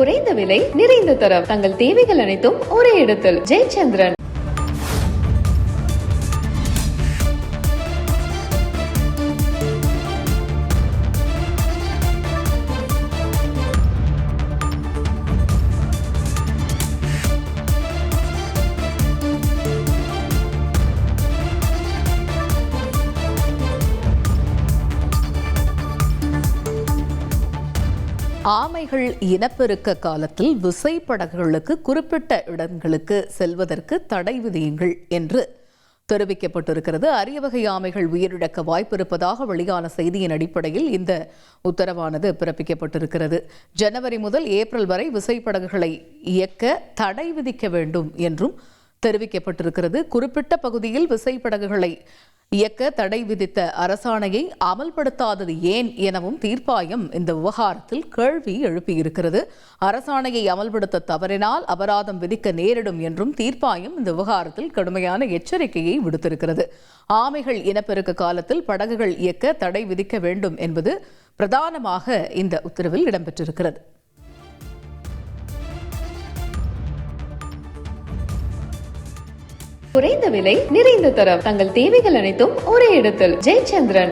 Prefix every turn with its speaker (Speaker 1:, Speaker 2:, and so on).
Speaker 1: குறைந்த விலை நிறைந்த தரம் தங்கள் தேவைகள் அனைத்தும் ஒரே இடத்தில் ஜெயச்சந்திரன்.
Speaker 2: ஆமைகள் இனப்பெருக்க காலத்தில் விசைப்படகுகளுக்கு குறிப்பிட்ட இடங்களுக்கு செல்வதற்கு தடை விதியுங்கள் என்று தெரிவிக்கப்பட்டிருக்கிறது. அரிய வகை ஆமைகள் உயிரிழக்க வாய்ப்பிருப்பதாக வெளியான செய்தியின் அடிப்படையில் இந்த உத்தரவானது பிறப்பிக்கப்பட்டிருக்கிறது. ஜனவரி முதல் ஏப்ரல் வரை விசைப்படகுகளை இயக்க தடை விதிக்க வேண்டும் என்றும் தெரிவிக்கப்பட்டிருக்கிறது. குறிப்பிட்ட பகுதியில் விசைப்படகுகளை இயக்க தடை விதித்த அரசாணையை அமல்படுத்தாதது ஏன் எனவும் தீர்ப்பாயம் இந்த விவகாரத்தில் கேள்வி எழுப்பியிருக்கிறது. அரசாணையை அமல்படுத்த தவறினால் அபராதம் விதிக்க நேரிடும் என்றும் தீர்ப்பாயம் இந்த விவகாரத்தில் கடுமையான எச்சரிக்கையை விடுத்திருக்கிறது. ஆமைகள் இனப்பெருக்க காலத்தில் படகுகள் இயக்க தடை விதிக்க வேண்டும் என்பது பிரதானமாக இந்த உத்தரவில் இடம்பெற்றிருக்கிறது.
Speaker 1: குறைந்த விலை நிறைந்த தரம் தங்கள் தேவைகள் அனைத்தும் ஒரே இடத்தில் ஜெயச்சந்திரன்.